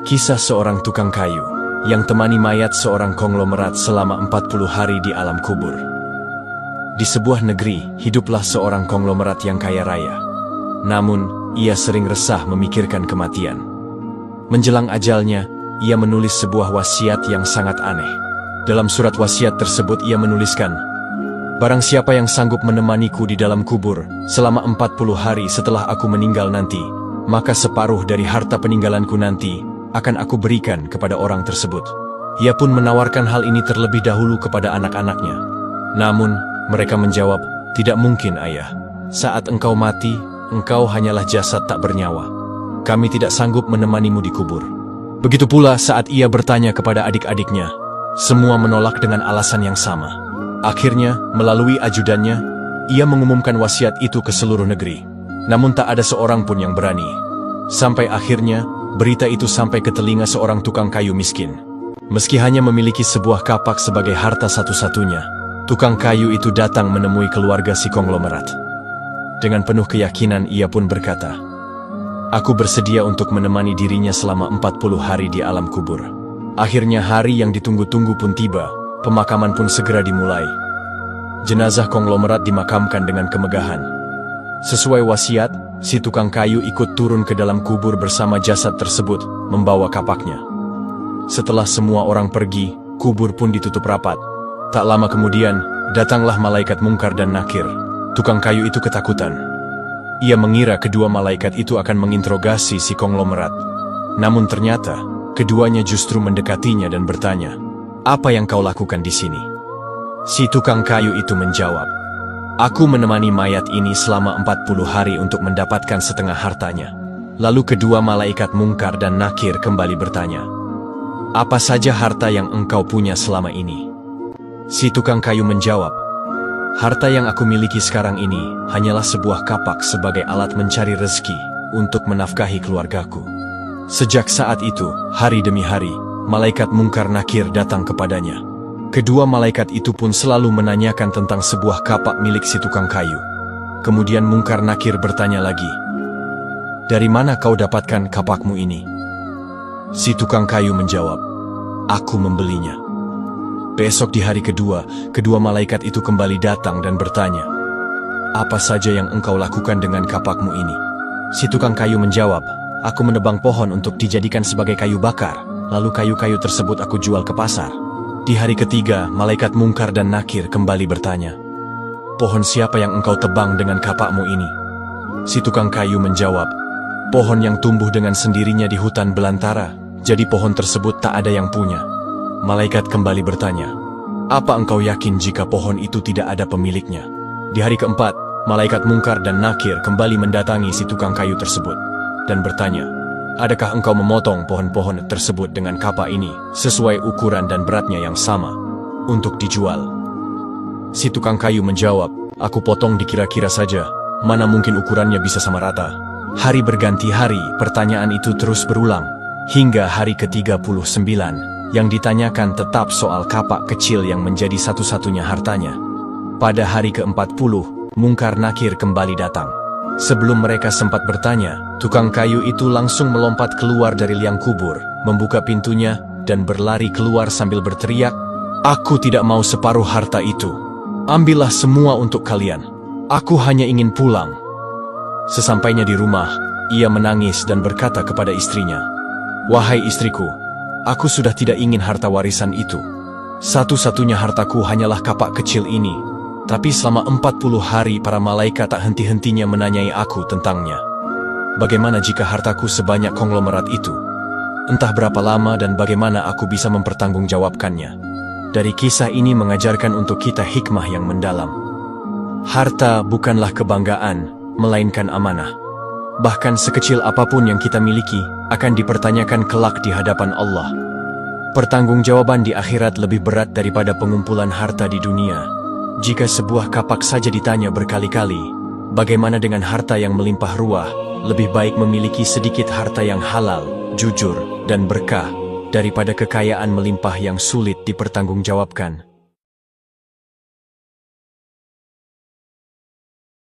Kisah seorang tukang kayu yang temani mayat seorang konglomerat selama 40 hari di alam kubur. Di sebuah negeri, hiduplah seorang konglomerat yang kaya raya. Namun, ia sering resah memikirkan kematian. Menjelang ajalnya, ia menulis sebuah wasiat yang sangat aneh. Dalam surat wasiat tersebut ia menuliskan, "Barang siapa yang sanggup menemaniku di dalam kubur selama 40 hari setelah aku meninggal nanti, maka separuh dari harta peninggalanku nanti akan aku berikan kepada orang tersebut." Ia pun menawarkan hal ini terlebih dahulu kepada anak-anaknya. Namun, mereka menjawab, "Tidak mungkin, ayah. Saat engkau mati, engkau hanyalah jasad tak bernyawa. Kami tidak sanggup menemanimu di kubur." Begitu pula saat ia bertanya kepada adik-adiknya, semua menolak dengan alasan yang sama. Akhirnya, melalui ajudannya, ia mengumumkan wasiat itu ke seluruh negeri. Namun tak ada seorang pun yang berani. Sampai akhirnya, berita itu sampai ke telinga seorang tukang kayu miskin. Meski hanya memiliki sebuah kapak sebagai harta satu-satunya, tukang kayu itu datang menemui keluarga si konglomerat. Dengan penuh keyakinan ia pun berkata, "Aku bersedia untuk menemani dirinya selama 40 hari di alam kubur." Akhirnya hari yang ditunggu-tunggu pun tiba, pemakaman pun segera dimulai. Jenazah konglomerat dimakamkan dengan kemegahan. Sesuai wasiat, si tukang kayu ikut turun ke dalam kubur bersama jasad tersebut, membawa kapaknya. Setelah semua orang pergi, kubur pun ditutup rapat. Tak lama kemudian, datanglah malaikat Mungkar dan Nakir. Tukang kayu itu ketakutan. Ia mengira kedua malaikat itu akan menginterogasi si konglomerat. Namun ternyata, keduanya justru mendekatinya dan bertanya, "Apa yang kau lakukan di sini?" Si tukang kayu itu menjawab, "Aku menemani mayat ini selama 40 hari untuk mendapatkan setengah hartanya." Lalu kedua malaikat Mungkar dan Nakir kembali bertanya, "Apa saja harta yang engkau punya selama ini?" Si tukang kayu menjawab, "Harta yang aku miliki sekarang ini hanyalah sebuah kapak sebagai alat mencari rezeki untuk menafkahi keluargaku." Sejak saat itu, hari demi hari, malaikat Mungkar Nakir datang kepadanya. Kedua malaikat itu pun selalu menanyakan tentang sebuah kapak milik si tukang kayu. Kemudian Mungkar Nakir bertanya lagi, "Dari mana kau dapatkan kapakmu ini?" Si tukang kayu menjawab, "Aku membelinya." Besok di hari kedua, kedua malaikat itu kembali datang dan bertanya, "Apa saja yang engkau lakukan dengan kapakmu ini?" Si tukang kayu menjawab, "Aku menebang pohon untuk dijadikan sebagai kayu bakar, lalu kayu-kayu tersebut aku jual ke pasar." Di hari ketiga, malaikat Mungkar dan Nakir kembali bertanya, "Pohon siapa yang engkau tebang dengan kapakmu ini?" Si tukang kayu menjawab, "Pohon yang tumbuh dengan sendirinya di hutan belantara, jadi pohon tersebut tak ada yang punya." Malaikat kembali bertanya, "Apa engkau yakin jika pohon itu tidak ada pemiliknya?" Di hari keempat, malaikat Mungkar dan Nakir kembali mendatangi si tukang kayu tersebut dan bertanya, "Adakah engkau memotong pohon-pohon tersebut dengan kapak ini sesuai ukuran dan beratnya yang sama untuk dijual?" Si tukang kayu menjawab, "Aku potong dikira-kira saja, mana mungkin ukurannya bisa sama rata." Hari berganti hari, pertanyaan itu terus berulang, hingga hari ke-39, yang ditanyakan tetap soal kapak kecil yang menjadi satu-satunya hartanya. Pada hari ke-40, Mungkar Nakir kembali datang. Sebelum mereka sempat bertanya, tukang kayu itu langsung melompat keluar dari liang kubur, membuka pintunya, dan berlari keluar sambil berteriak, "Aku tidak mau separuh harta itu. Ambillah semua untuk kalian. Aku hanya ingin pulang." Sesampainya di rumah, ia menangis dan berkata kepada istrinya, "Wahai istriku, aku sudah tidak ingin harta warisan itu. Satu-satunya hartaku hanyalah kapak kecil ini. Tapi selama 40 hari para malaikat tak henti-hentinya menanyai aku tentangnya. Bagaimana jika hartaku sebanyak konglomerat itu? Entah berapa lama dan bagaimana aku bisa mempertanggungjawabkannya." Dari kisah ini mengajarkan untuk kita hikmah yang mendalam. Harta bukanlah kebanggaan, melainkan amanah. Bahkan sekecil apapun yang kita miliki akan dipertanyakan kelak di hadapan Allah. Pertanggungjawaban di akhirat lebih berat daripada pengumpulan harta di dunia. Jika sebuah kapak saja ditanya berkali-kali, bagaimana dengan harta yang melimpah ruah? Lebih baik memiliki sedikit harta yang halal, jujur, dan berkah, daripada kekayaan melimpah yang sulit dipertanggungjawabkan.